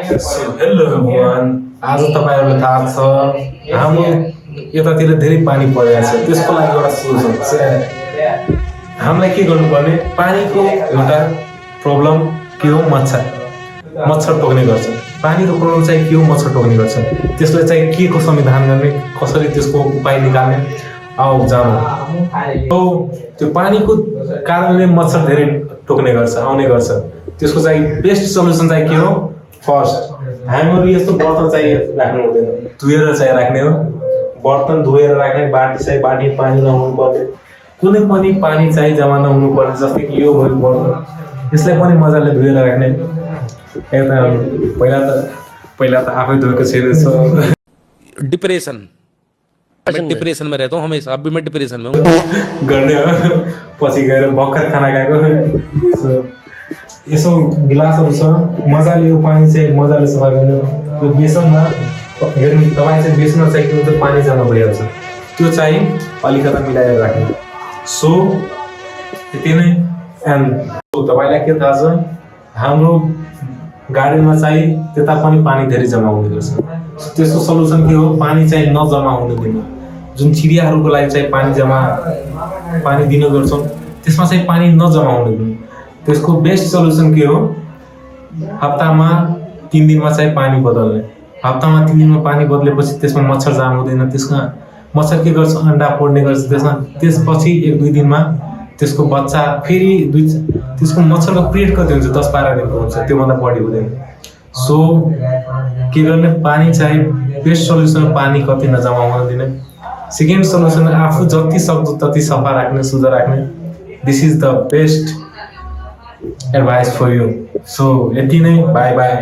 Hello everyone, आज तपाईँहरूलाई थाहा छ हाम्रो यतातिर धेरै पानी परिरहेको छ। त्यसको लागि एउटा सोल्युसन छ। हामीलाई के गर्नुपर्ने, पानीको एउटा प्रब्लम के हो? मच्छर टोक्ने गर्छ। पानीको प्रब्लम चाहिँ के हो? मच्छर टोक्ने गर्छ। त्यसलाई चाहिँ के को समाधान गर्ने, कसरी त्यसको उपाय निकाल्ने, आओ जानु। त्यो पानीको कारणले मच्छर धेरै टोक्ने गर्छ, आउने गर्छ। त्यसको चाहिँ बेस्ट सल्युसन चाहिँ के हो? फर्स्ट, हामीहरू यस्तो बर्तन चाहिँ राख्नु हुँदैन, धोएर चाहिँ राख्ने हो। बर्तन धोएर राख्ने, बाटी पानी नहुनु पर्ने, कुनै पनि पानी चाहिँ जम्मा नहुनु पर्ने। जस्तै कि यो भयो बर्तन, यसलाई पनि मजाले धोएर राख्ने। यता पहिला त आफै धोएको छैन। डिप्रेशन, मैं डिप्रेशन में रहता हूँ हमेशा, अब भी मैं डिप्रेशन में हूँ। गर्ने हो, पछि गएर भर्खर खाना खाएको। यसो गिलासहरू छ, मजाले यो पानी चाहिँ मजाले सफा गर्नु। त्यो बेसनमा हेर्नु, तपाईँ चाहिँ बेसनमा चाहिँ के हुन्छ, पानी जम्मा भइहाल्छ, त्यो चाहिँ अलिकता मिलाएर राख्नु। सो यति नै। एन्ड तपाईँलाई के थाहा छ, हाम्रो गार्डनमा चाहिँ त्यता पनि पानी धेरै जम्मा हुने गर्छ। त्यसको सल्युसन के हो? पानी चाहिँ नजम्मा हुनु दिनु। जुन चिडियाहरूको लागि चाहिँ पानी दिने गर्छौँ, त्यसमा चाहिँ पानी नजम्मा हुनु दिनु। त्यसको बेस्ट सल्युसन के हो? हप्तामा 3 दिनमा चाहिँ पानी बदल्ने। हप्तामा 3 दिनमा पानी बदलेपछि त्यसमा मच्छर जाम हुँदैन। त्यसमा मच्छर के गर्छ? अन्डा फोड्ने गर्छ। त्यसपछि 1-2 दिनमा त्यसको बच्चा फेरि त्यसको मच्छरको पिरियड कति हुन्छ? 10-12 दिनको हुन्छ, त्योभन्दा बढी हुँदैन। सो के गर्ने? पानी चाहिँ बेस्ट सल्युसन, पानी कति नजम्मा हुन दिने। सेकेन्ड सल्युसन, आफू जति सक्दो तति सफा राख्ने, शुद्ध राख्ने। This is the best advice for you. So, यति नै, बाय बाय।